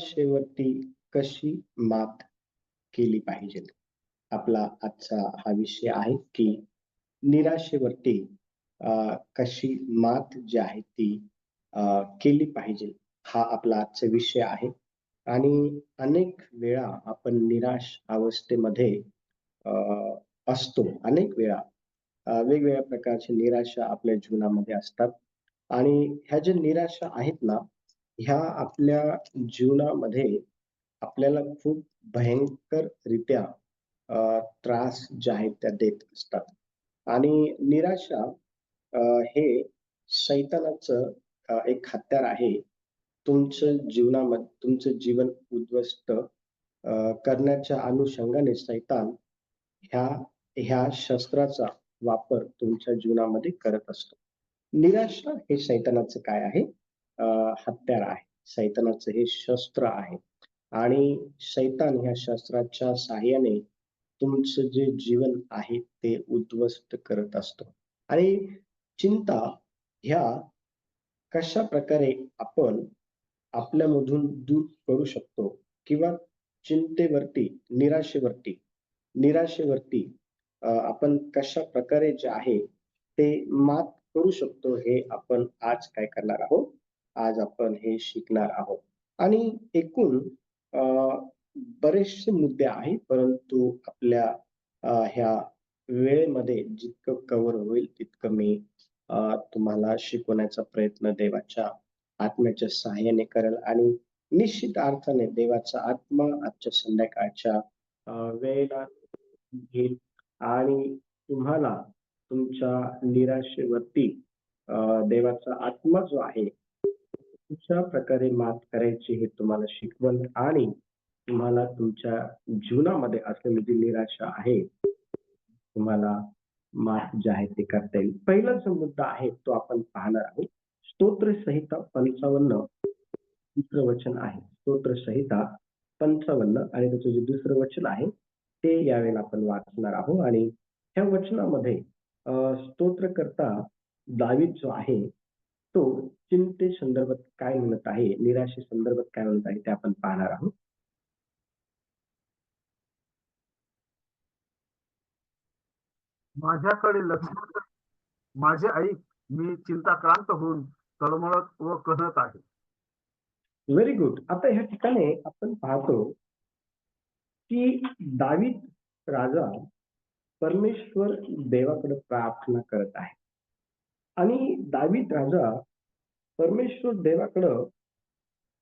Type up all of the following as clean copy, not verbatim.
शेवटी कशी मात केली पाहिजे? आपला आजचा हा विषय आहे, की निराशेवरती कशी मात जी आहे ती केली पाहिजे. हा आपला आजचा विषय आहे आणि अनेक वेळा आपण निराश अवस्थेमध्ये अ, असतो. अनेक वेळा वेगवेगळ्या प्रकारची निराशा आपल्या जीवनामध्ये असतात आणि ह्या ज्या निराशा आहेत ना, ह्या आपल्या जीवनामध्ये आपल्याला खूप भयंकररित्या त्रास जे आहेत त्या देत असतात. आणि निराशा अ, हे शैतानाचं एक हत्यार आहे. तुमचं जीवन उद्ध्वस्त करण्याच्या अनुषंगाने सैतान ह्या ह्या शस्त्राचा वापर तुमच्या जीवनामध्ये करत असतो. निराशा हे शैतानाचं काय आहे? अ, हत्यार आहे. शैतानाचं हे शस्त्र आहे आणि शैतान ह्या शस्त्राच्या सहाय्याने तुमचं जे जीवन आहे ते उद्ध्वस्त करत असतो. आणि चिंता ह्या कशाप्रकारे आपण आपल्यामधून दूर करू शकतो किंवा चिंतेवरती, निराशेवरती निराशेवरती आपण कशाप्रकारे जे आहे ते मात करू शकतो हे आपण आज काय करणार आहोत? आज आपण हे शिकणार आहोत. आणि एकूण अ, बरेचसे मुद्दे आहेत, परंतु आपल्या ह्या वेळेमध्ये जितकं कव्हर होईल तितकं मी तुम्हाला शिकवण्याचा प्रयत्न देवाच्या आत्म्याच्या सहाय्याने करेल आणि निश्चित अर्थाने देवाचा आत्मा आजच्या संध्याकाळच्या वेळेला घेईल आणि तुम्हाला तुमच्या निराशेवरती देवाचा आत्मा जो आहे, कशा प्रकारे मात करायची हे तुम्हाला शिकवल आणि तुम्हाला तुमच्या जीवनामध्ये असलेली जी निराशा आहे, तुम्हाला मात जे आहे ते करता येईल. पहिला जो मुद्दा आहे तो आपण पाहणार आहोत. स्तोत्र संहिता 55 दुसरं वचन आहे. स्तोत्र संहिता 55 आणि त्याचं जे दुसरं वचन आहे, ते यावेळेला आपण वाचणार आहोत आणि ह्या वचनामध्ये स्तोत्रकर्ता दावीद जो आहे, तो चिंतेसंदर्भात काय म्हणत आहे, निराशेसंदर्भात काय म्हणत आहे, ते आपण पाहणार आहोत. माझ्याकडे लक्ष कर, माझे ऐक. मी चिंताक्रांत होऊन तळमळत व कहत आहे. Very good. आता ह्या ठिकाणी आपण पाहतो, की दावीद राजा परमेश्वर देवाकडे प्रार्थना करत आहे आणि दावीद राजा परमेश्वर देवाकडं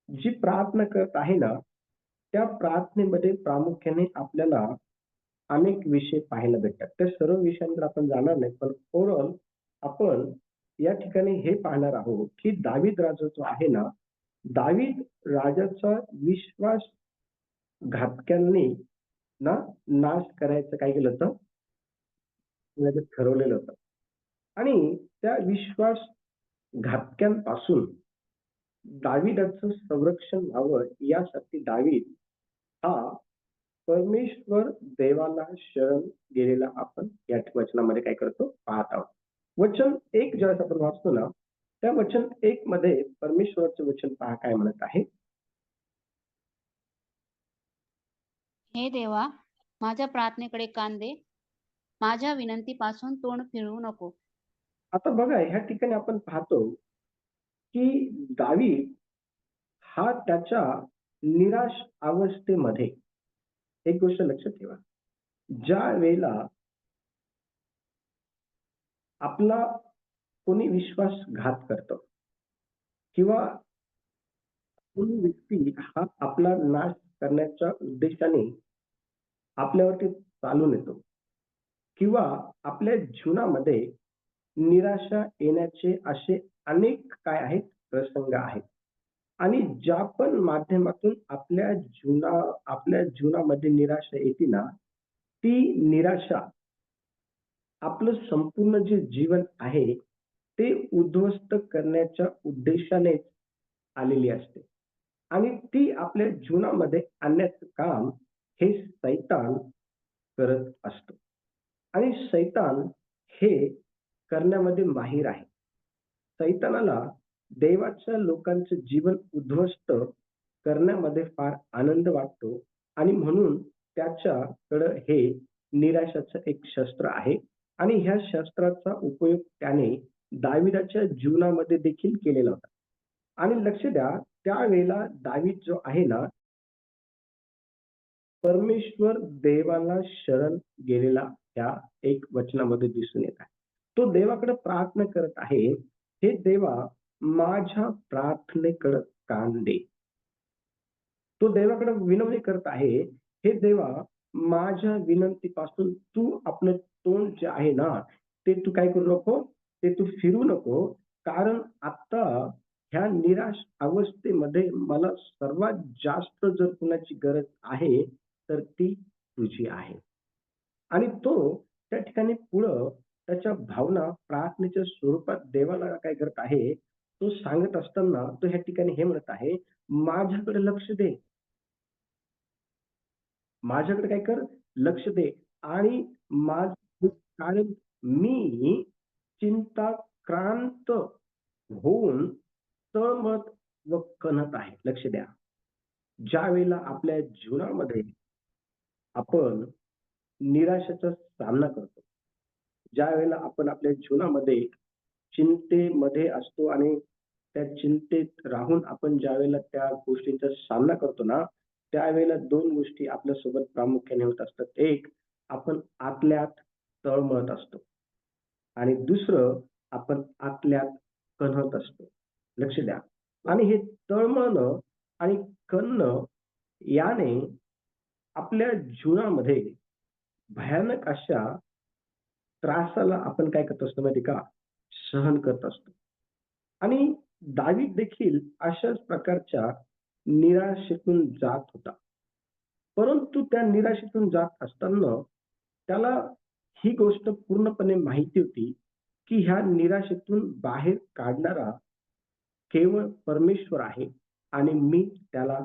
जी प्रार्थना करत आहे ना, त्या प्रार्थनेमध्ये प्रामुख्याने आपल्याला अनेक विषय पाहायला भेटतात. त्या सर्व विषयांकडे आपण जाणार नाही, पण ओव्हरऑल आपण या ठिकाणी हे पाहणार आहोत, की दावीद राजा जो आहे ना, दावीद राजाचा विश्वास घातक्यांनी ना नाश करायचं काय केलं होतं? त्याचं ठरवलेलं होतं. आणि त्या विश्वास घातक्यांपासून दाविदाचं संरक्षण व्हावं यासाठी दावीद हा परमेश्वर देवाला शरण गेलेला आपण या वचनामध्ये काय करतो पाहत आहोत. वचन एक ज्यावेळेस आपण वाचतो ना, त्या वचन एक मध्ये परमेश्वराचं वचन पहा काय म्हणत आहे. हे देवा, माझ्या प्रार्थनेकडे कान दे. माझ्या विनंतीपासून तोंड फिरवू नको. आता बघा ह्या ठिकाणी आपण पाहतो की दावीद हा त्याच्या निराश अवस्थेमध्ये एक गोष्ट लक्षात ठेवा, ज्या वेळेला आपला कोणी विश्वासघात करतो किंवा कोणी व्यक्ती हा आपला नाश करण्याच्या उद्देशाने आपल्यावरती चालून येतो किंवा आपल्या जीवनामध्ये निराशा येण्याचे असे अनेक काय आहेत प्रसंग आहेत आणि ज्या पण माध्यमातून आपल्या जीवनामध्ये निराशा येते ना, ती निराशा आपलं संपूर्ण जे जीवन आहे ते उद्ध्वस्त करण्याच्या उद्देशानेच आलेली असते आणि ती आपल्या जीवनामध्ये आणण्याचं काम हे सैतान करत असतो आणि सैतान हे करण्यामध्ये माहीर आहे. सैतानाला देवाच्या लोकांचं जीवन उद्ध्वस्त करण्यामध्ये फार आनंद वाटतो आणि म्हणून त्याच्याकडं हे निराशाचं एक शस्त्र आहे आणि ह्या शस्त्राचा उपयोग त्याने दाविदाच्या जीवनामध्ये देखील केलेला होता. आणि लक्ष द्या, त्यावेळेला दावीद जो आहे ना, परमेश्वर देवाला शरण गेलेला ह्या एक वचनामध्ये दिसून येत आहे. तो देवाकडे प्रार्थना करत आहे, हे देवा माझ्या प्रार्थनेकडे कान दे. तो देवाकडे विनवणी करत आहे, हे देवा माझ्या विनंतीपासून तू आपलं तोंड जे आहे ना, ते तू काय करू नको, ते तू फिरू नको. कारण आता ह्या निराश अवस्थेमध्ये मला सर्वात जास्त जर कुणाची गरज आहे, तर ती तुझी आहे. आणि तो त्या ठिकाणी पुढं त्याच्या भावना प्रार्थनेच्या स्वरूपात देवाला काय करत आहे, तो सांगत असताना तो ह्या ठिकाणी हे म्हणत आहे, माझ्याकडे लक्ष दे. माझ्याकडे काय कर, लक्ष दे. आणि माझं कारण मी चिंताक्रांत होऊन तळमळत व कणत आहे. लक्ष द्या, ज्या वेळेला आपल्या जीवनामध्ये आपण निराशेचा सामना करतो, ज्या वेळेला आपण आपल्या जीवनामध्ये चिंतेमध्ये असतो आणि त्या चिंतेत राहून आपण ज्या वेळेला त्या गोष्टींचा सामना करतो ना, त्यावेळेला दोन गोष्टी आपल्यासोबत प्रामुख्याने होत असतात. एक, आपण आतल्यात तळमळत असतो आणि दुसरं, आपण आतल्यात कणत असतो. लक्ष द्या. आणि हे तळमळणं आणि कणणं याने आपल्या जीवनामध्ये भयानक अशा त्रासाला आपण काय करत असतो माहिती का, सहन करत असतो. आणि दावीद देखील अशाच प्रकारच्या निराशेतून जात होता. परंतु त्या निराशेतून जात असताना त्याला ही गोष्ट पूर्णपणे माहिती होती की ह्या निराशेतून बाहेर काढणारा केवळ परमेश्वर आहे आणि मी त्याला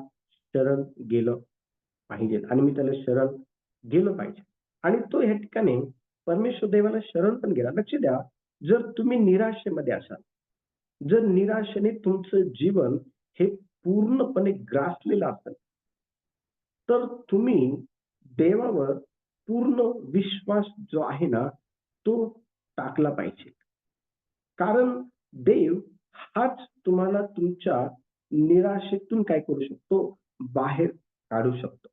शरण गेलं पाहिजे आणि मी त्याला शरण गेलं पाहिजे. आणि तो ह्या ठिकाणी परमेश्वर देवाला शरण पण गेला. लक्ष द्या, जर तुम्ही निराशेमध्ये असाल, जर निराशेने तुमचं जीवन हे पूर्णपणे ग्रासलेलं असेल, तर तुम्ही देवावर पूर्ण विश्वास जो आहे ना, तो टाकला पाहिजे. कारण देव हाच तुम्हाला तुमच्या निराशेतून काय करू शकतो, बाहेर काढू शकतो.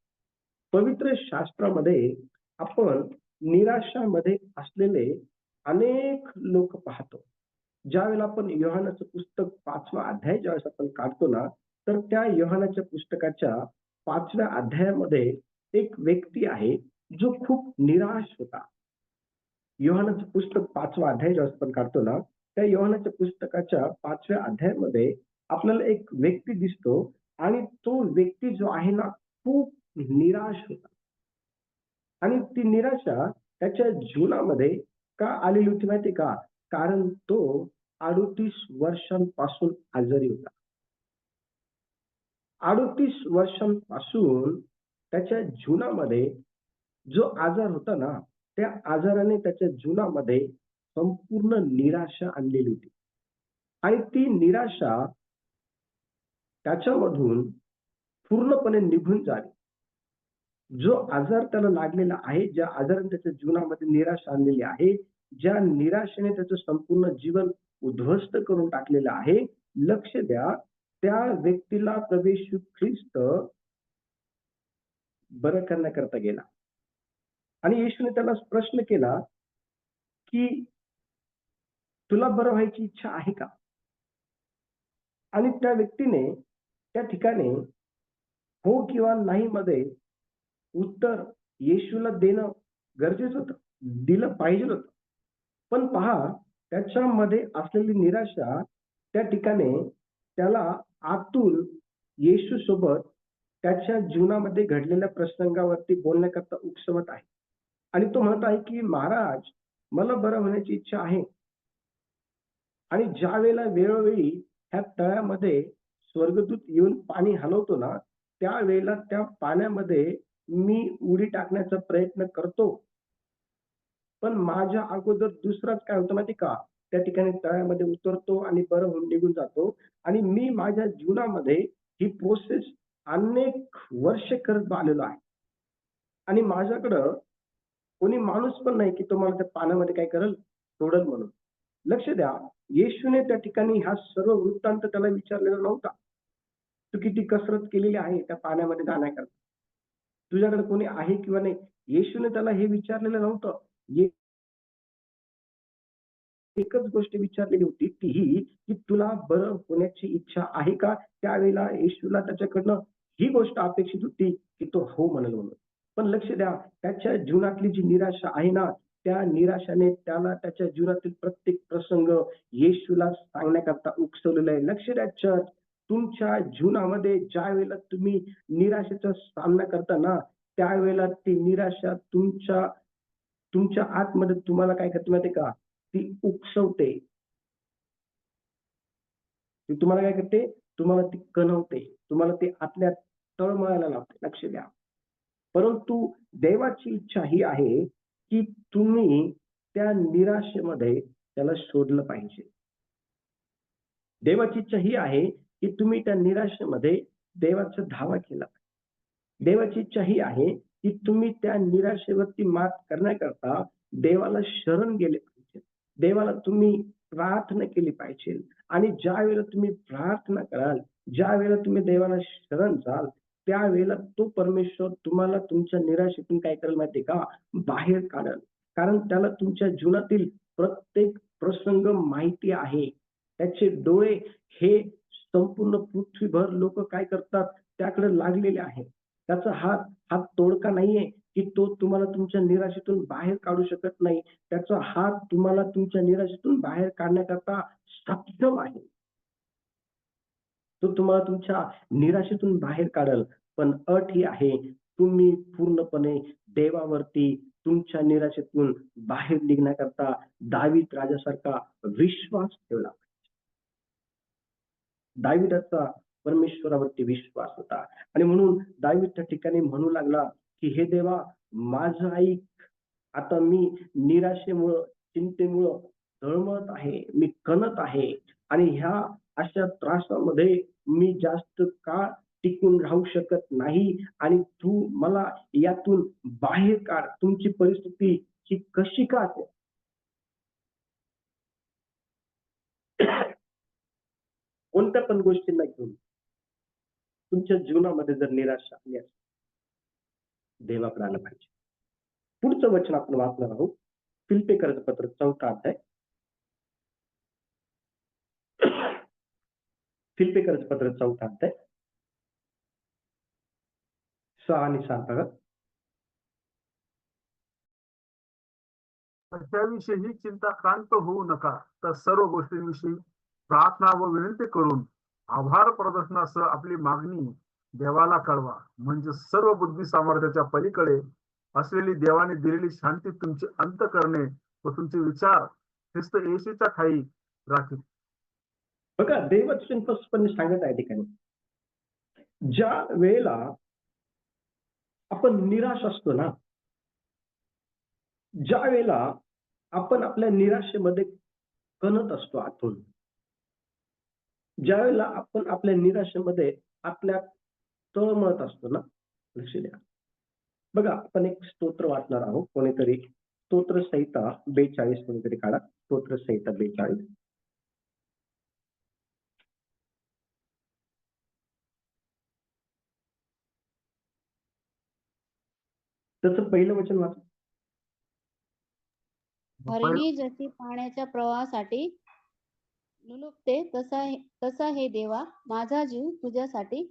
पवित्र शास्त्रामध्ये आपण निराशामध्ये असलेले अनेक लोक पाहतो. ज्यावेळेला आपण योहानाचं पुस्तक 5वा अध्याय ज्यावेळेस आपण काढतो ना, तर त्या योहानाच्या पुस्तकाच्या 5व्या अध्यायामध्ये एक व्यक्ती आहे जो खूप निराश होता. योहानाचं पुस्तक 5वा अध्याय ज्यावेळेस आपण काढतो ना, त्या योहानाच्या पुस्तकाच्या 5व्या अध्यायामध्ये आपल्याला एक व्यक्ती दिसतो आणि तो व्यक्ती जो आहे ना, खूप निराश होता. आणि ती निराशा त्याच्या जीवनामध्ये का आलेली होती माहिती का? कारण तो 38 वर्षांपासून आजारी होता. 38 वर्षांपासून त्याच्या जीवनामध्ये जो आजार होता ना, त्या आजाराने त्याच्या जीवनामध्ये संपूर्ण निराशा आणलेली होती. आणि ती निराशा त्याच्यामधून पूर्णपणे निघून जावी. जो आजार त्याला लागलेला आहे, ज्या आजाराने त्याच्या जीवनामध्ये निराशा आणलेली आहे, ज्या निराशेने त्याचं संपूर्ण जीवन उद्ध्वस्त करून टाकलेलं आहे, लक्ष द्या, त्या व्यक्तीला प्रभू येशू ख्रिस्त बरं करण्याकरता गेला. आणि येशूने त्याला प्रश्न केला की तुला बरं व्हायची इच्छा आहे का? आणि त्या व्यक्तीने त्या ठिकाणी हो किंवा नाही मध्ये उत्तर येशूला देणं गरजेचं होतं, दिलं पाहिजे होतं. पण पहा, त्याच्यामध्ये असलेली निराशा त्या ठिकाणी त्याला आतून येशू सोबत त्याच्या जीवनामध्ये घडलेल्या प्रसंगावरती बोलण्याकरता उकसवत आहे. आणि तो म्हणत आहे की महाराज, मला बरं होण्याची इच्छा आहे. आणि ज्या वेळेला वेळोवेळी ह्या तळ्यामध्ये स्वर्गदूत येऊन पाणी हलवतो ना, त्यावेळेला त्या पाण्यामध्ये मी उडी टाकण्याचा प्रयत्न करतो. पण माझ्या अगोदर दुसराच काय होतं माहिती का, त्या ठिकाणी तळ्यामध्ये उतरतो आणि बरं होऊन निघून जातो. आणि मी माझ्या जीवनामध्ये ही प्रोसेस अनेक वर्ष करत आलेलो आहे आणि माझ्याकडं कोणी माणूस पण नाही की तो मला त्या पाण्यामध्ये काय करेल, सोडल म्हणून. लक्ष द्या, येशूने त्या ठिकाणी हा सर्व वृत्तांत त्याला विचारलेला नव्हता. तू किती कसरत केलेली आहे त्या पाण्यामध्ये जाण्याकरता, तुझ्याकडे कोणी आहे किंवा नाही. येशूने त्याला हे विचारलेलं नव्हतं. एकच गोष्ट विचारलेली होती, ती ही की तुला बरं होण्याची इच्छा आहे का? त्यावेळेला येशूला त्याच्याकडनं ही गोष्ट अपेक्षित होती की तो हो म्हणेल म्हणून. पण लक्ष द्या, त्याच्या जीवनातली जी निराशा आहे ना, त्या निराशाने त्याला त्याच्या जीवनातील प्रत्येक प्रसंग येशूला सांगण्याकरता उकसवलेला आहे. लक्ष द्या चर्च, तुमच्या जीवनामध्ये ज्या वेळेला तुम्ही निराशेचा सामना करता ना, त्यावेळेला ती निराशा तुमच्या तुमच्या आतमध्ये तुम्हाला काय करते माहिती का? ती उकसवते. ती तुम्हाला काय करते? तुम्हाला ती कणवते. तुम्हाला ते आतल्या तळमळाला लावते. लक्ष द्या. परंतु देवाची इच्छा ही आहे की तुम्ही त्या निराशेमध्ये त्याला शोधलं पाहिजे. देवाची इच्छा ही आहे की तुम्ही त्या निराशेमध्ये देवाचा धावा केला. देवाची इच्छा ही आहे की तुम्ही त्या निराशेवरती मात करण्याकरता देवाला शरण गेले पाहिजे. देवाला तुम्ही प्रार्थना केली पाहिजे आणि ज्या वेळेला तुम्ही प्रार्थना कराल, ज्या वेळेला तुम्ही देवाला शरण जाल, त्यावेळेला तो परमेश्वर तुम्हाला तुमच्या निराशेतून काय करेल माहितीये का? बाहेर काढेल. कारण त्याला तुमच्या जीवनातील प्रत्येक प्रसंग माहिती आहे. त्याचे डोळे हे संपूर्ण पृथ्वीभर लोक काय करतात? त्याकडे लागलेले आहेत. त्याचा हात हा तोडका नाहीये की तो तुम्हाला तुमच्या निराशेतून बाहेर काढू शकत नाही. त्याचा हात तुम्हाला तुमच्या निराशेतून बाहेर काढण्याकरता सक्षम आहे. तो तुम्हाला तुमच्या निराशेतून बाहेर काढेल. पण अट ही आहे, तुम्ही पूर्णपणे देवावरती तुमच्या निराशेतून बाहेर निघण्याकरता दावीद राजासारखा विश्वास ठेवला. दाविदाचा परमेश्वरावरती विश्वास होता आणि म्हणून दावीद त्या ठिकाणी म्हणू लागला की हे देवा, माझं ऐक. आता मी निराशेमुळं, चिंतेमुळं तळमळत आहे, मी कणत आहे आणि ह्या अशा त्रासामध्ये मी जास्त काळ टिकून राहू शकत नाही आणि तू मला यातून बाहेर काढ. तुमची परिस्थिती ही कशी का असेल, कोणत्या पण गोष्टींना घेऊन तुमच्या जीवनामध्ये जर निराशा आली असेल, देवाकडे आलं पाहिजे. पुढचं वचन आपण वाचणार आहोत. फिलिप्पियर्स पत्र 4 अध्याय. फिलिप्पियर्स पत्र 4 अध्याय 6 आणि 7 बघा. कशाविषयी चिंताक्रांत होऊ नका, तर सर्व गोष्टींविषयी प्रार्थना व विनंती करून आभार प्रदर्शनासह आपली मागणी देवाला कळवा. म्हणजे सर्व बुद्धी सामर्थ्याच्या पलीकडे असलेली देवाने दिलेली शांती तुमची अंतःकरणे व तुमचे विचार ख्रिस्त येशूच्या ठायी राखील. बघा, देववचन स्पष्टपणे सांगत आहे ठिकाणी, ज्या वेळेला आपण निराश असतो ना, ज्या वेळेला आपण आपल्या निराशेमध्ये कणत असतो आतून, ज्या वेळेला आपण आपल्या निराशेमध्ये आपल्या तळमळत असतो ना, लक्ष द्या. बघा, आपण एक स्तोत्र वाचणार आहोत. कोणीतरी स्तोत्र संहिता 42 कोणीतरी काढा. स्तोत्र संहिता 42. त्याचं पहिलं वचन वाचा. हरिणी जशी पाण्याच्या प्रवाहासाठी लुलुपते, तसा हे देवा, माझा जीव तुझ्यासाठी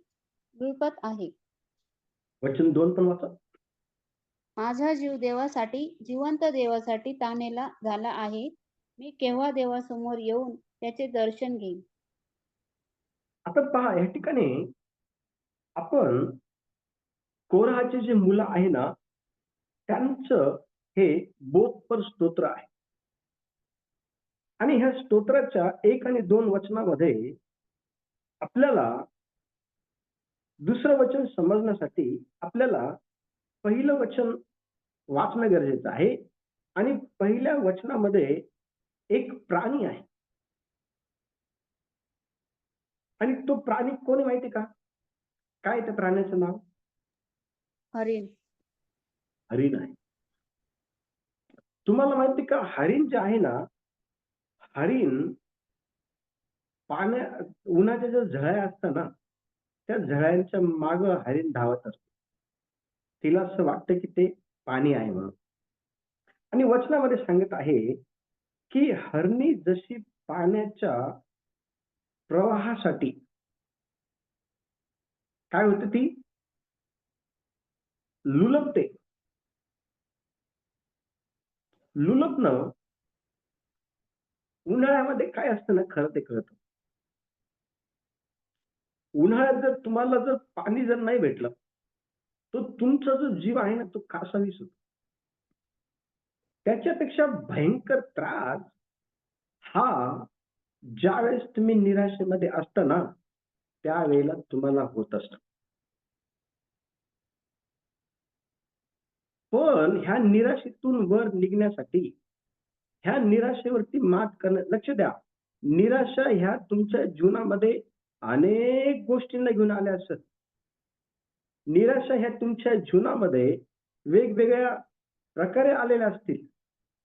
लुळपत आहे. वचन 2 पण वाचा. माझा जीव देवासाठी, जिवंत देवासाठी ताणेला झाला आहे. मी केव्हा देवासमोर येऊन त्याचे दर्शन घेईन. आता पहा, या ठिकाणी आपण कोराहाचे जे मुलं आहे ना, त्यांचं हे बोधपर स्तोत्र आहे आणि ह्या स्तोत्राच्या 1 आणि 2 वचनामध्ये आपल्याला दुसरं वचन समजण्यासाठी आपल्याला पहिलं वचन वाचणं गरजेचं आहे. आणि पहिल्या वचनामध्ये एक प्राणी आहे आणि तो प्राणी कोण माहिती का? काय त्या प्राण्याचं नाव? हरिण. हरिण आहे. तुम्हाला माहिती का, हरिण जे आहे ना, हरिण उन्हाच्या ज्या झळ्या असतात ना, त्या झळ्यांच्या माग हरिण धावत असते. तिला असं वाटतं की ते पाणी आहे म्हणून. आणि वचनामध्ये सांगत आहे की हरणी जशी पाण्याच्या प्रवाहासाठी काय होते, ती लुलबते. लुलबणं उन्हाळ्यामध्ये काय असतं ना, खरं ते कळतं. उन्हाळ्यात जर तुम्हाला जर पाणी जर नाही भेटलं, तर तुमचा जो जीव आहे ना, तो कासावीस होतो. त्याच्यापेक्षा भयंकर त्रास हा ज्यावेळेस तुम्ही निराशेमध्ये असता ना, त्यावेळेला तुम्हाला होत असतो. पण ह्या निराशेतून वर निघण्यासाठी, ह्या निराशेवरती मात करणं, लक्ष द्या, निराशा ह्या तुमच्या जीवनामध्ये अनेक गोष्टींना घेऊन आल्या असत. निराशा ह्या तुमच्या जीवनामध्ये वेगवेगळ्या प्रकारे आलेल्या असतील.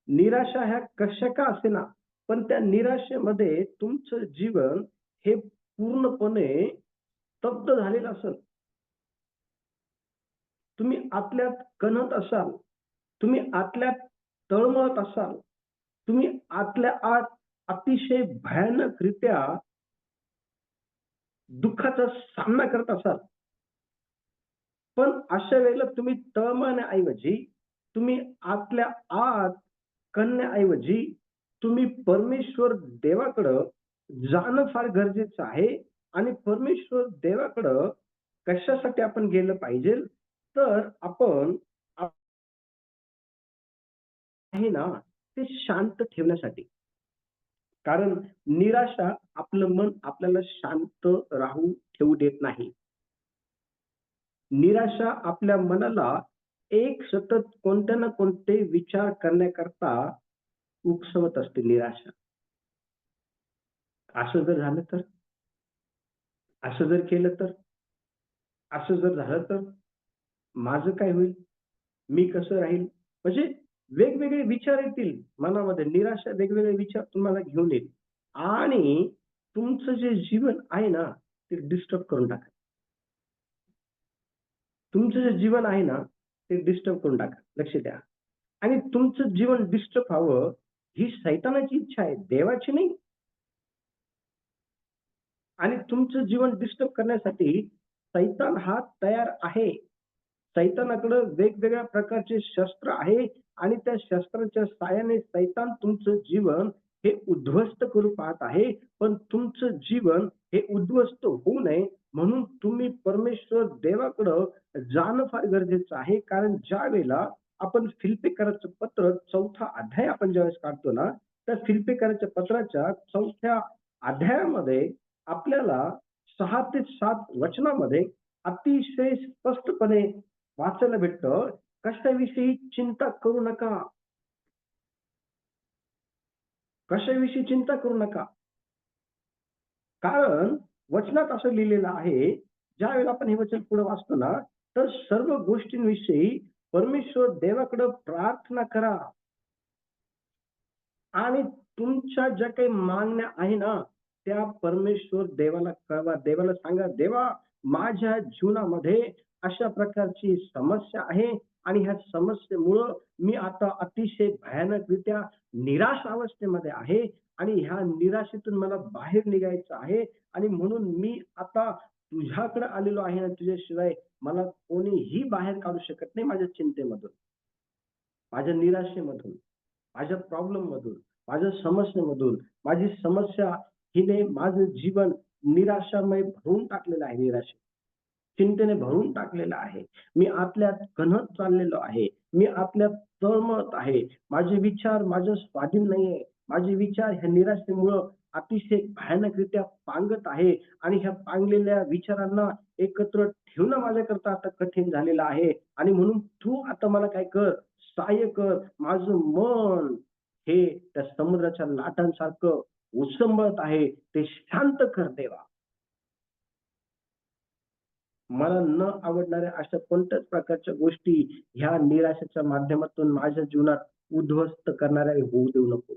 निराशा ह्या कशा का असेना, पण त्या निराशेमध्ये तुमचं जीवन हे पूर्णपणे स्तब्ध झालेलं असेल. तुम्ही आतल्यात कणत असाल, तुम्ही आतल्यात तळमळत असाल, तुम्ही आतल्या आत अतिशय भयानकरित्या दुःखाचा सामना करत असाल. पण अशा वेळेला तुम्ही तळमळण्याऐवजी, तुम्ही आतल्या आत कणण्याऐवजी तुम्ही परमेश्वर देवाकडं जाणं फार गरजेचं आहे. आणि परमेश्वर देवाकडं कशासाठी आपण गेलं पाहिजे, तर आपण आहे ना, ते शांत ठेवण्यासाठी. कारण निराशा आपलं मन आपल्याला शांत राहू ठेवू देत नाही. निराशा आपल्या मनाला एक सतत कोणत्या ना कोणते विचार करण्याकरता उकसवत असते निराशा. असं जर झालं तर, असं जर केलं तर, असं जर झालं तर माझं काय होईल, मी कसं राहील, म्हणजे वेगवेगळे विचार येतील मनामध्ये. निराशा वेगवेगळे विचार तुम्हाला घेऊन येईल आणि तुमचं जे जीवन आहे ना, ते डिस्टर्ब करून टाका. तुमचं जे जीवन आहे ना, ते डिस्टर्ब करून टाका. लक्ष द्या. आणि तुमचं जीवन डिस्टर्ब व्हावं ही सैतानाची इच्छा आहे, देवाची नाही. आणि तुमचं जीवन डिस्टर्ब करण्यासाठी सैतान हा तयार आहे. सैतानाकडे वेगवेगळ्या प्रकारचे शस्त्र आहे आणि त्या शस्त्राच्या साहाय्याने सैतान तुमचं जीवन हे उद्ध्वस्त करू पाहत आहे. पण तुमचं जीवन हे उद्ध्वस्त होऊ नये म्हणून तुम्ही परमेश्वर देवाकडं जाणं फार गरजेचं आहे. कारण ज्या वेळेला आपण फिलिप्पियराचं पत्र 4था अध्याय आपण ज्यावेळेस काढतो ना, त्या फिलिप्पियराच्या पत्राच्या 4थ्या अध्यायामध्ये आपल्याला 6 ते 7 वचनामध्ये अतिशय स्पष्टपणे वाचायला भेटतं, कशाविषयी चिंता करू नका. कशाविषयी चिंता करू नका. कारण वचनात असं लिहिलेलं आहे, ज्या वेळेला आपण हे वचन पुढे वाचतो ना, तर सर्व गोष्टींविषयी परमेश्वर देवाकडे प्रार्थना करा आणि तुमच्या ज्या काही मागण्या आहे ना, त्या परमेश्वर देवाला कळवा. देवाला सांगा, देवा माझ्या जीवनामध्ये अशा प्रकारची समस्या आहे आणि ह्या समस्येमुळं मी आता अतिशय भयानकरित्या निराश अवस्थेमध्ये आहे आणि ह्या निराशेतून मला बाहेर निघायचं आहे. आणि म्हणून मी आता तुझ्याकडे आलेलो आहे आणि तुझ्याशिवाय मला कोणीही बाहेर काढू शकत नाही माझ्या चिंतेमधून, माझ्या निराशेमधून, माझ्या प्रॉब्लेम मधून, माझ्या समस्येमधून. माझी समस्या हिने माझं जीवन निराशामय भरून टाकलेलं आहे. चिंतेने भरून टाकलेलं आहे. मी आतल्यात कणत चाललेलो आहे. मी आतल्यात तळमळत आहे. माझे विचार माझ्या स्वाधीन नाहीये. माझे विचार ह्या निराशेमुळं अतिशय भयानकरित्या पांगत आहे आणि ह्या पांगलेल्या विचारांना एकत्र ठेवणं माझ्याकरता आता कठीण झालेलं आहे. आणि म्हणून तू आता मला काय कर, सहाय्य कर. माझं मन हे त्या समुद्राच्या लाटांसारखं उसंबळत आहे, ते शांत कर देवा. मला न आवडणाऱ्या अशा कोणत्याच प्रकारच्या गोष्टी ह्या निराशेच्या माध्यमातून माझ्या जीवनात उद्ध्वस्त करणाऱ्या होऊ देऊ नको.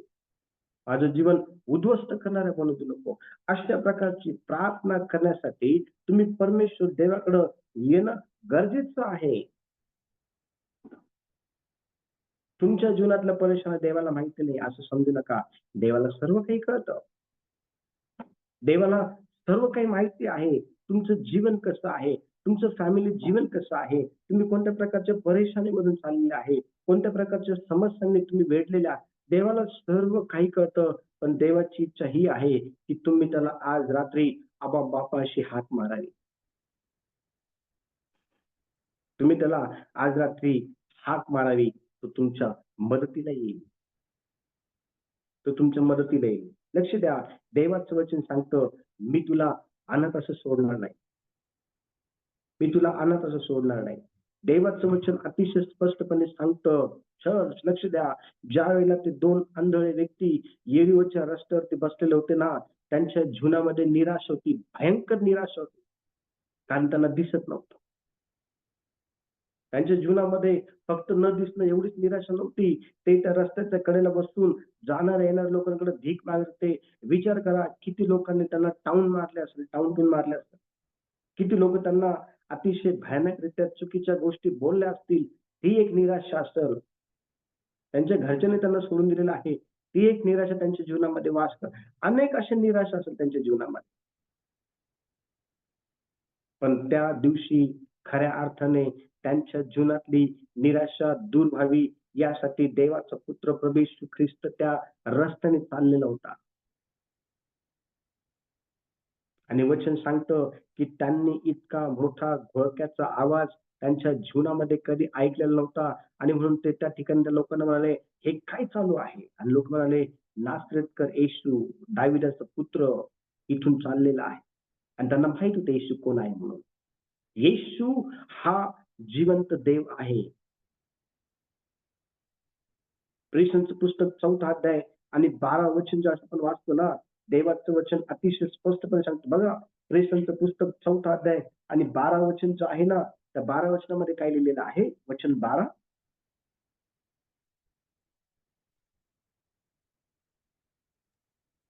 माझं जीवन उद्ध्वस्त करणाऱ्या बनवू देऊ नको. अशा प्रकारची प्रार्थना करण्यासाठी तुम्ही परमेश्वर देवाकडं येणं गरजेचं आहे. तुमच्या जीवनातल्या परेशानी देवाला माहिती नाही असं समजू नका. देवाला सर्व काही कळतं. देवाला सर्व काही माहिती आहे. तुमचं जीवन कसं आहे, तुमचं फॅमिली जीवन कसं आहे, तुम्ही कोणत्या प्रकारच्या परेशानीमधून चाललेले आहे, कोणत्या प्रकारच्या समस्यांनी तुम्ही वेढलेले आहात. देवाला सर्व काही कळतं. पण देवाची इच्छा ही आहे की तुम्ही त्याला आज रात्री आबा बापाशी हाक मारावी. तुम्ही त्याला आज रात्री हाक मारावी. तो तुमच्या मदतीला येईल. तो तुमच्या मदतीला येईल. लक्ष द्या. देवाचं वचन सांगतं, मी तुला अनाथ असं सोडणार नाही. मी तुला अनाथ असं सोडणार नाही. देवाचं वचन अतिशय स्पष्टपणे सांगतं. चर्च लक्ष द्या. ज्या वेळेला ते 2 आंधळे व्यक्ती येरिहोच्या रस्त्यावरती बसलेले होते ना, त्यांच्या जीवनामध्ये निराशा होती, भयंकर निराशा होती. कारण त्यांना दिसत नव्हतं. त्यांच्या जीवनामध्ये फक्त न दिसणं एवढीच निराशा नव्हती. ते त्या रस्त्याच्या कडेला बसून जाणाऱ्या येणाऱ्या लोकांकडे भीक मागत होते. विचार करा किती लोकांनी त्यांना टाऊन मारले असेल, टाऊन मारले असतील. किती लोक त्यांना अतिशय भयानकरित्या चुकीच्या गोष्टी बोलल्या असतील. ही एक निराशा असेल. त्यांच्या घरच्यांनी त्यांना सोडून दिलेलं आहे. ती एक निराशा त्यांच्या जीवनामध्ये वास करते. अनेक अशा निराशा असेल त्यांच्या जीवनामध्ये. पण त्या दिवशी खऱ्या अर्थाने त्यांच्या जीवनातली निराशा दूर व्हावी यासाठी देवाचा पुत्र प्रभू येशू ख्रिस्त त्या रस्त्याने चाललेला होता. आणि वचन सांगतं की त्यांनी इतका मोठा घोळक्याचा आवाज त्यांच्या जीवनामध्ये कधी ऐकलेला नव्हता. आणि म्हणून ते त्या ठिकाणी त्या लोकांना म्हणाले, हे काय चालू आहे? आणि लोक म्हणाले, नासरतकर येशू दाविदाचा पुत्र इथून चाललेला आहे. आणि त्यांना माहित होतं येशू कोण आहे म्हणून. येशू हा जिवंत देव आहे. प्रेषणाचं पुस्तक 4था अध्याय आणि 12 वचन जे आपण वाचतो ना, देवाचं वचन अतिशय स्पष्टपणे सांगतो. बघा, प्रेषणाचं पुस्तक 4था अध्याय आणि 12 वचन जे आहे ना, त्या 12 वचनामध्ये काय लिहिलेलं आहे? वचन 12,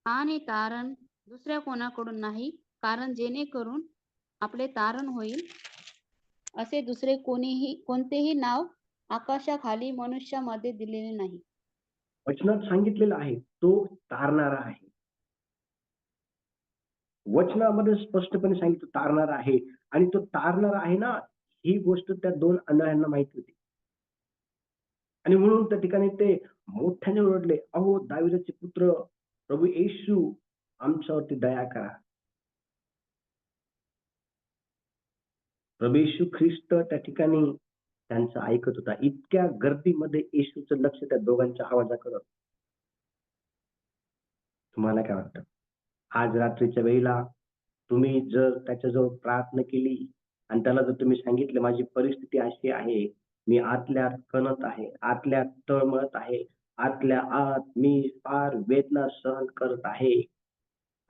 आणि तारण दुसऱ्या कोणाकडून नाही, कारण जेणेकरून आपले तारण होईल असे दुसरे कोणतेही नाव आकाशाखाली मनुष्यामध्ये दिलेले नाही. वचनात सांगितलेलं आहे तो तारणारा आहे. वचनामध्ये स्पष्टपणे सांगितलं तारणारा आहे. आणि तो तारणारा आहे ना, ही गोष्ट त्या 2 आंधळ्यांना माहिती होती. आणि म्हणून त्या ठिकाणी ते मोठ्याने ओरडले, अहो दाविदाचे पुत्र प्रभू येशू आमच्यावरती दया करा. प्रभू येशू ख्रिस्त त्या ठिकाणी त्यांचं ऐकत होता. इतक्या गर्दीमध्ये येशूचं लक्ष त्या दोघांच्या आवाजाकडे. तुम्हाला काय वाटतं? आज रात्रीच्या वेळेला तुम्ही जर त्याच्याजवळ प्रार्थना केली आणि त्याला जर तुम्ही सांगितलं, माझी परिस्थिती अशी आहे, मी आतल्या आत कणत आहे, आतल्या आत तळमळत आहे, आतल्या आत मी फार वेदना सहन करत आहे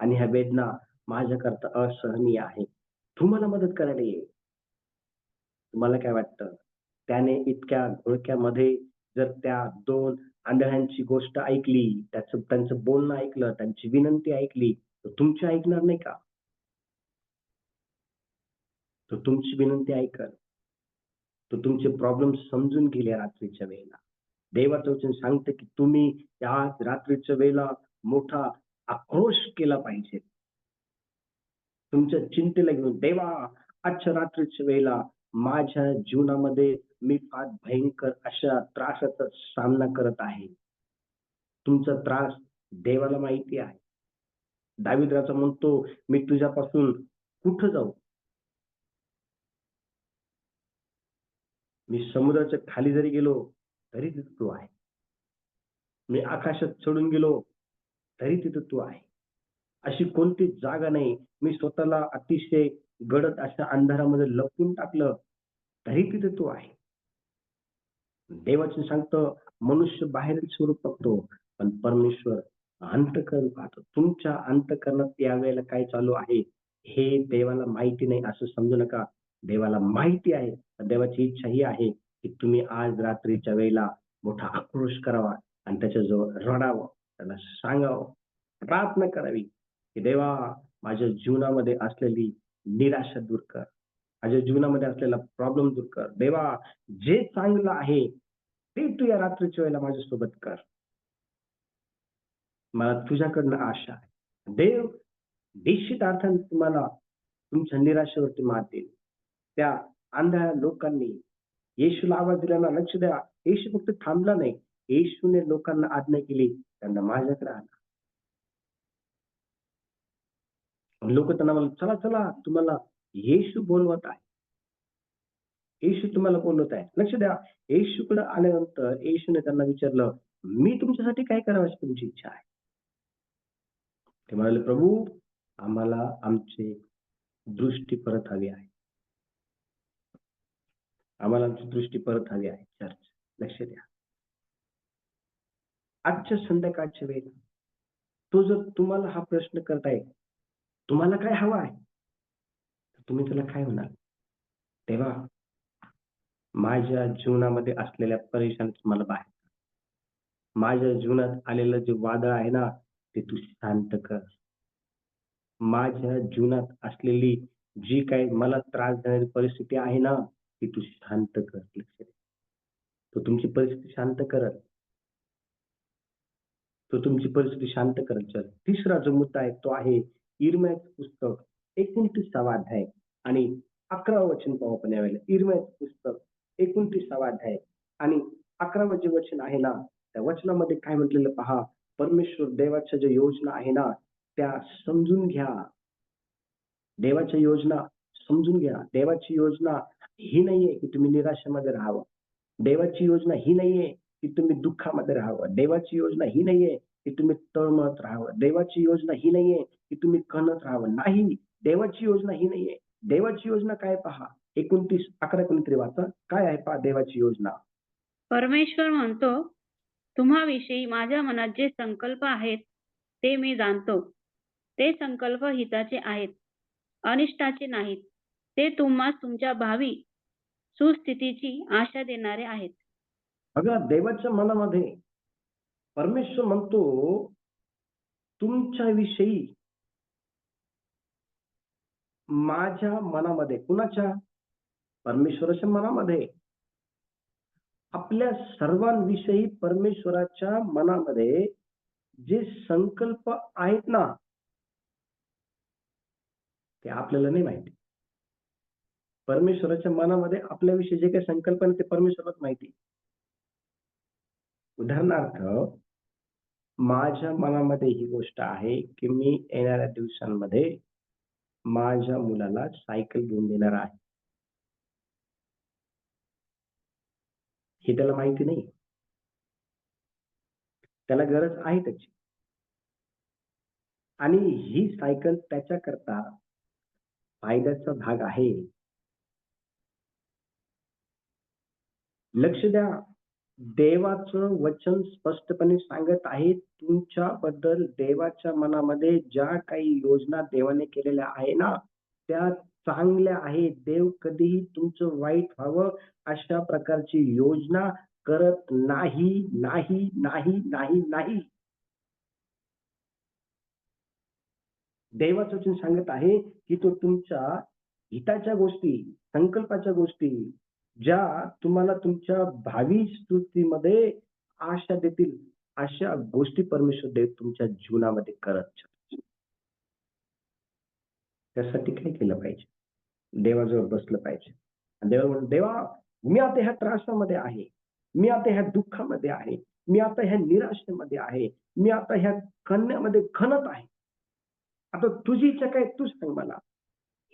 आणि ह्या वेदना माझ्याकरता असहनीय आहे, तुम्हाला मदत करायला येईल. तुम्हाला काय वाटतं? त्याने इतक्या घोळक्यामध्ये जर त्या 2 आंधळ्यांची गोष्ट ऐकली, त्यांचं बोलणं ऐकलं, त्यांची विनंती ऐकली, तर तुमची ऐकणार नाही का? तो तुमची विनंती ऐकल. तो तुमचे प्रॉब्लेम समजून घेईल रात्रीच्या वेळेला. देवाचं वचन सांगतं की तुम्ही या रात्रीच्या वेळेला मोठा आक्रोश केला पाहिजे. तुमच्या चिंतेला घेऊन, देवा आजच्या रात्रीच्या वेळेला माझ्या जीवनामध्ये मी फार भयंकर अशा त्रासाचा सामना करत आहे. तुमचा त्रास देवाला माहिती आहे. दावीद राजा म्हणतो, मी तुझ्यापासून कुठं जाऊ? मी समुद्राच्या खाली जरी गेलो तरी तिथे तू आहे. मी आकाशात चढून गेलो तरी तिथे तू आहे. अशी कोणती जागा नाही. मी स्वतःला अतिशय गडद अशा अंधारामध्ये लपवून टाकलं तरी तिथे तू आहे. देवाचं सांगतं, मनुष्य बाहेरील स्वरूप बघतो पण परमेश्वर अंतःकरण पाहतो. तुमच्या अंतःकरणात यावेळेला काय चालू आहे हे देवाला माहिती नाही असं समजू नका. देवाला माहिती आहे, देवाची इच्छा ही आहे की तुम्ही आज रात्रीच्या वेळेला मोठा आक्रोश करावा आणि त्याच्याजवळ रडावं, त्याला सांगावं, प्रार्थना करावी की देवा, माझ्या जीवनामध्ये असलेली निराशा दूर कर, माझ्या जीवनामध्ये असलेला प्रॉब्लेम दूर कर. देवा, जे चांगलं आहे ते तू या रात्रीच्या वेळेला माझ्यासोबत कर. मला तुझ्याकडनं आशा आहे. देव निश्चित अर्थाने तुम्हाला तुमच्या निराशेवरती मात देईल. त्या आंधळ्या लोकांनी येशूला आवाज दिला, लक्ष द्या. येशू फक्त थांबला नाही, येशूने लोकांना आज्ञा केली, त्यांना माझ्याकडे आणा. लोक त्यांना म्हणले, चला चला, तुम्हाला येशू बोलवत आहे, येशू तुम्हाला बोलवत आहे. लक्ष द्या, येशूकडे आल्यानंतर येशूने त्यांना विचारलं, मी तुमच्यासाठी काय करावं अशी तुमची इच्छा आहे? ते म्हणाले, प्रभू, आम्हाला आमची दृष्टी परत हवी आहे, आम्हाला आमची दृष्टी परत हवी आहे. चर्च, लक्ष द्या, आजच्या संध्याकाळच्या वेळेला तो जर तुम्हाला हा प्रश्न करताय, तुम्हाला काय हवं आहे, तर तुम्ही त्याला काय म्हणाल? तेव्हा माझ्या जीवनामध्ये असलेल्या परेशानीत मला बाहेर, माझ्या जीवनात आलेलं जे वादळ आहे ना, ते तू शांत कर. माझ्या जीवनात असलेली जी काही मला त्रास देणारी परिस्थिती आहे ना, ती तू शांत कर. लक्ष दे, तो तुमची परिस्थिती शांत करल, तो तुमची परिस्थिती शांत करल. चल, तिसरा जो मुद्दा आहे तो आहे इर्म्याचं पुस्तक 29वा अध्याय आणि 11वं वचन पाहू आपण यावेळेला. इर्म्याचं पुस्तक 29वा अध्याय आणि 11वं जे वचन आहे ना, त्या वचनामध्ये काय म्हटलेलं पहा. परमेश्वर देवाच्या ज्या योजना आहे ना, त्या समजून घ्या. देवाच्या योजना समजून घ्या. देवाची योजना ही नाहीये की तुम्ही निराशेमध्ये राहावं. देवाची योजना ही नाहीये की तुम्ही दुःखामध्ये राहावं. देवाची योजना ही नाहीये की तुम्ही तळमळत राहावं. देवाची योजना ही नाहीये की तुम्ही कणत राहावं. नाही, देवाची योजना ही नाहीये. देवाची योजना काय पहा, 29:11-23 वाचा. काय आहे पहा देवाची योजना. परमेश्वर म्हणतो, तुम्हाविषयी माझ्या मनात जे संकल्प आहेत ते मी जाणतो. ते संकल्प हिताचे आहेत, अनिष्टाचे नाहीत. ते तुम्हास तुमच्या भावी सुस्थितीची आशा देणारे आहेत. बघा, देवाच्या मनामध्ये परमेश्वर म्हणतो, तुमच्याविषयी माझ्या मनामध्ये, कुणाच्या? परमेश्वराच्या मनामध्ये. आपल्या सर्वांविषयी परमेश्वराच्या मनामध्ये जे संकल्प आहेत ना, ते आपल्याला नाही माहिती. परमेश्वराच्या मनामध्ये आपल्याविषयी जे काही संकल्प आहेत ते परमेश्वरालाच माहिती. उदाहरणार्थ, माझ्या मनामध्ये ही गोष्ट आहे की मी येणाऱ्या दिवसांमध्ये माझ्या मुलाला सायकल घेऊन देणार आहे. हे त्याला माहिती नाही. त्याला गरज आहे त्याची, आणि ही सायकल त्याच्याकरता फायद्याचा भाग आहे. लक्ष द्या, देवाचं वचन स्पष्टपणे सांगत आहे, तुमच्याबद्दल देवाच्या मनामध्ये ज्या काही योजना देवाने केलेल्या आहे ना, त्या चांगल्या आहेत. देव कधीही तुमचं वाईट व्हावं अशा प्रकारची योजना करत नाही, नाही, नाही, नाही, नाही. देवाचं वचन सांगत आहे की तो तुमच्या हिताच्या गोष्टी, संकल्पाच्या गोष्टी, ज्या तुम्हाला तुमच्या भावी स्तुतीमध्ये आशा देतील, अशा गोष्टी परमेश्वर देव तुमच्या जीवनामध्ये करत चालतो. त्यासाठी काय केलं पाहिजे? देवाजवळ बसलं पाहिजे. आणि देवाला म्हणून, देवा, मी आता ह्या त्रासामध्ये आहे, मी आता ह्या दुःखामध्ये आहे, मी आता ह्या निराशेमध्ये आहे, मी आता ह्या कन्यामध्ये खणत आहे. आता तुझी इच्छा काय तू सांग मला.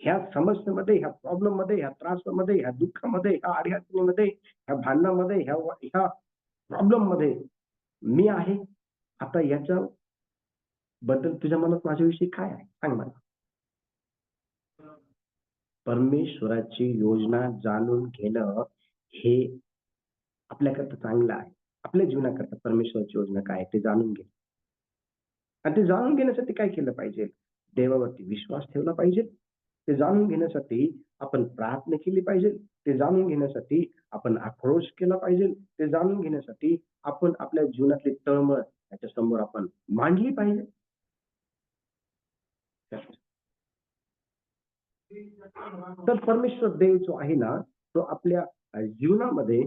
ह्या समस्येमध्ये, ह्या प्रॉब्लेम मध्ये, ह्या त्रासामध्ये, ह्या दुःखामध्ये, ह्या अडचणीमध्ये, ह्या भांडणामध्ये, ह्या प्रॉब्लेम मध्ये मी आहे. आता याच्या बद्दल तुझ्या मनात माझ्याविषयी काय आहे सांग मला. परमेश्वराची योजना जाणून घेणं हे आपल्याकरता चांगलं आहे. आपल्या जीवनाकरता परमेश्वराची योजना काय आहे ते जाणून घे. आणि ते जाणून घेण्यासाठी काय केलं पाहिजे? देवावरती विश्वास ठेवला पाहिजे. ते जाणून घेण्यासाठी आपण प्रार्थना केली पाहिजे, ते जाणून घेण्यासाठी आपण आक्रोश केला पाहिजे, ते जाणून घेण्यासाठी आपण आपल्या जीवनातली तळमळ त्याच्या समोर आपण मांडली पाहिजे. तर परमेश्वर देव जो आहे ना, तो आपल्या जीवनामध्ये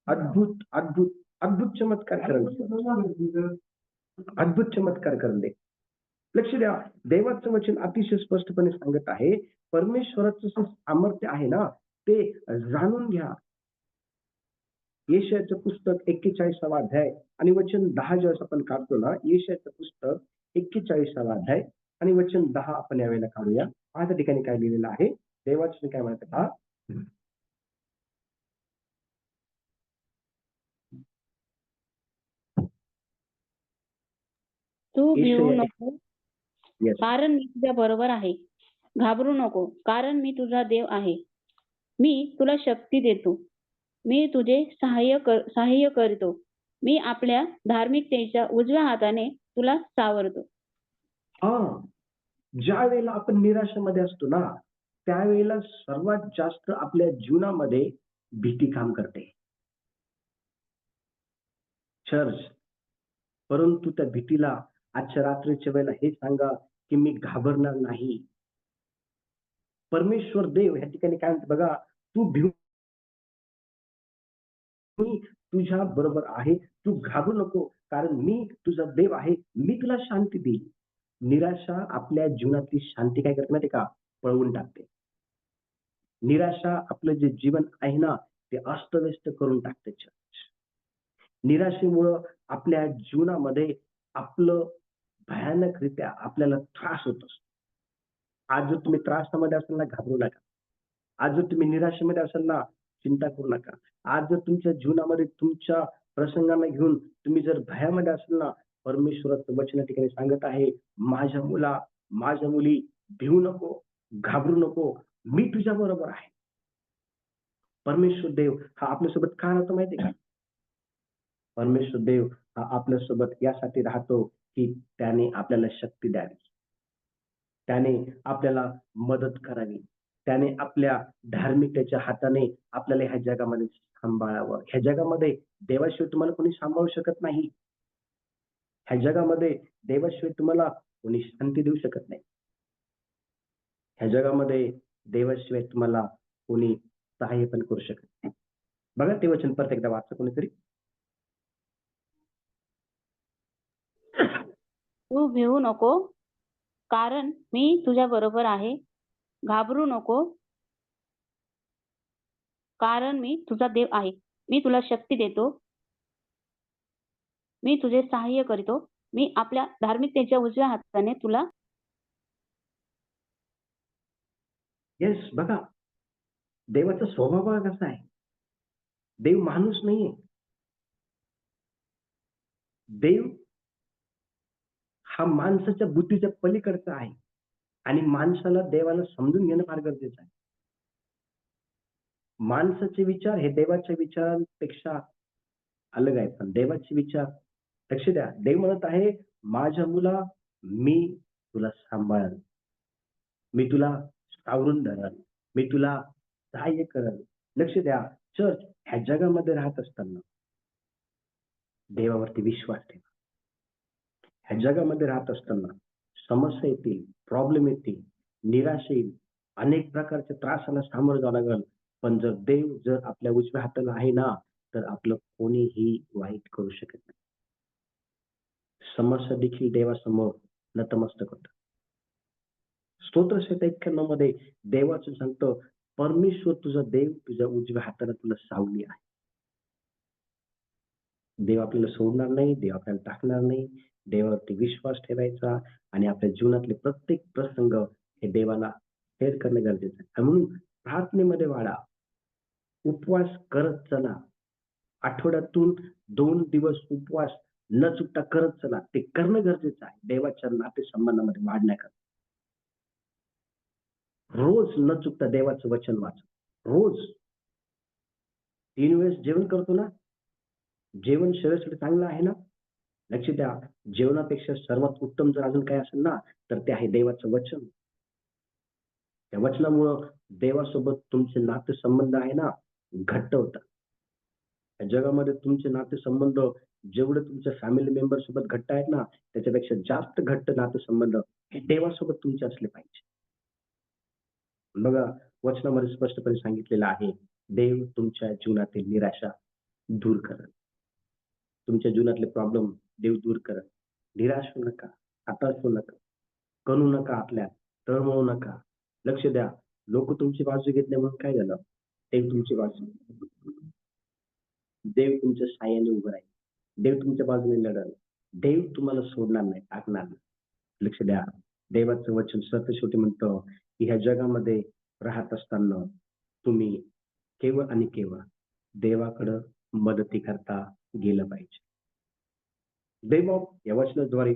अद्भुत अद्भुत अद्भुत चमत्कार करेल, अद्भुत चमत्कार करेल. लक्ष द्या, देवाचं वचन अतिशय स्पष्टपणे सांगत आहे, परमेश्वराचं जे सामर्थ्य आहे ना, ते जाणून घ्या. येशयाचं पुस्तक 41वा अध्याय आणि वचन 10 ज्यावेळेस आपण काढतो ना, येशयाचं पुस्तक 41वा अध्याय आणि वचन 10 आपण यावेळेला काढूया. आज त्या ठिकाणी काय लिहिलेलं आहे, देवाचं काय म्हणतात का, तू भिवू येशया नको, Yes. कारण मी तुझ्या बरोबर आहे. घाबरू नको, कारण मी तुझा देव आहे. मी तुला शक्ती देतो. मी तुझे सहाय्य करतो. मी आपल्या धार्मिकतेच्या उजव्या हाताने तुला सावरतो. हा, ज्या वेळेला आपण निराशेमध्ये असतो ना, त्यावेळेला सर्वात जास्त आपल्या जीवनामध्ये भीती काम करते, चर्च. परंतु त्या भीतीला आजच्या रात्रीच्या वेळेला हे सांगा की मी घाबरणार नाही. परमेश्वर देव ह्या ठिकाणी काय म्हणते बघा, तू भिवू, मी तुझ्या बरोबर आहे, तू घाबरू नको, कारण मी तुझा देव आहे, मी तुला शांती देईल. निराशा आपल्या जीवनातली शांती काय करते माहिती का, पळवून टाकते. निराशा आपलं जे जीवन आहे ना, ते अस्तव्यस्त करून टाकते. निराशेमुळं आपल्या जीवनामध्ये आपलं भयानकरित्या आपल्याला त्रास होत असतो. आज जर तुम्ही त्रासामध्ये असाल ना, घाबरू नका. आज जर तुम्ही निराशेमध्ये असाल ना, चिंता करू नका. आज जर तुमच्या जीवनामध्ये तुमच्या प्रसंगांना घेऊन तुम्ही जर भयामध्ये असाल ना, परमेश्वराचं वचन या ठिकाणी सांगत आहे, माझ्या मुला, माझ्या मुली, भिवू नको, घाबरू नको, मी तुझ्या बरोबर आहे. परमेश्वर देव हा आपल्यासोबत का राहतो माहिती का? परमेश्वर देव हा आपल्यासोबत यासाठी राहतो की त्याने आपल्याला शक्ती द्यावी, त्याने आपल्याला मदत करावी, त्याने आपल्या धार्मिकतेच्या हाताने आपल्याला ह्या जगामध्ये सांभाळावं. ह्या जगामध्ये देवाशिवाय तुम्हाला कोणी सांभाळू शकत नाही. ह्या जगामध्ये देवाशिवाय तुम्हाला कोणी शांती देऊ शकत नाही. ह्या जगामध्ये देवाशिवाय तुम्हाला कोणी सहाय्य पण करू शकत नाही. बघा ते वचन परत एकदा वाचा कोणीतरी. तू भिवू नको, कारण मी तुझ्या बरोबर आहे. घाबरू नको, कारण मी तुझा देव आहे. मी तुला शक्ती देतो. मी तुझे सहाय्य करतो. मी आपल्या धार्मिकतेच्या उजव्या हाताने तुला येस, बघा देवाचा स्वभाव बघा कसा आहे. देव माणूस नाहीये. देव हा माणसाच्या बुद्धीच्या पलीकडचा आहे आणि माणसाला देवाला समजून घेणं फार गरजेचं आहे. माणसाचे विचार हे देवाच्या विचारांपेक्षा अलग आहेत, पण देवाचे विचार, लक्ष द्या, देव म्हणत आहे, माझ्या मुला, मी तुला सांभाळन, मी तुला सावरून धरन, मी तुला सहाय्य करन. लक्ष द्या, चर्च, ह्या जगामध्ये राहत असताना देवावरती विश्वास ठेवा. ह्या जगामध्ये राहत असताना समस्या येतील, प्रॉब्लेम येतील, निराशा येईल, अनेक प्रकारच्या त्रासाला सामोरं जावं लागेल. पण जर देव जर आपल्या उजव्या हाताला आहे ना, तर आपलं कोणीही वाईट करू शकत नाही. समस्या देखील देवासमोर नतमस्तक होतं. स्तोत्र 91 मध्ये देवाचं सांगतं, परमेश्वर तुझा देव तुझ्या उजव्या हाताला तुला सावली आहे. देव आपल्याला सोडणार नाही, देव आपल्याला टाकणार नाही. देवावरती विश्वास ठेवायचा आणि आपल्या जीवनातले प्रत्येक प्रसंग हे देवाला शेअर करणं गरजेचं आहे. आणि म्हणून प्रार्थनेमध्ये वाढा, उपवास करत चला. आठवड्यातून 2 दिवस उपवास न चुकता करत चला. ते करणं गरजेचं आहे देवाच्या नातेसंबंधामध्ये वाढण्याकरता. रोज न चुकता देवाचं वचन वाचा. रोज 3 वेळेस जेवण करतो ना, जेवण शरीरासाठी चांगलं आहे ना. लक्ष द्या, जेवणापेक्षा सर्वात उत्तम जर अजून काय असेल ना, तर ते आहे देवाचं वचन. त्या वचनामुळं देवासोबत तुमचे नातेसंबंध आहे ना घट्ट होतात. या जगामध्ये तुमचे नातेसंबंध जेवढे तुमच्या फॅमिली मेंबर सोबत घट्ट आहेत ना त्याच्यापेक्षा जास्त घट्ट नातेसंबंध हे देवासोबत तुमचे असले पाहिजे. बघा वचनामध्ये स्पष्टपणे सांगितलेलं आहे, देव तुमच्या जीवनातील निराशा दूर करेल. तुमच्या जीवनातले प्रॉब्लेम देव दूर करेल. निराश होऊ नका, हताश होऊ नका, करू नका आपल्या, तळमळू नका. लक्ष द्या, लोक तुमची बाजू घेत नाही म्हणून काय झालं? देव तुमची बाजू देव तुमच्या साहाय्याने उभं राहील. देव तुमच्या बाजूने लढल. देव तुम्हाला सोडणार नाही, टाकणार नाही. लक्ष द्या, देवाचं वचन शेवटी म्हणतं की ह्या जगामध्ये राहत असताना तुम्ही केवळ आणि केवळ देवाकडं मदती करता गेलं पाहिजे. देव या वचनाद्वारे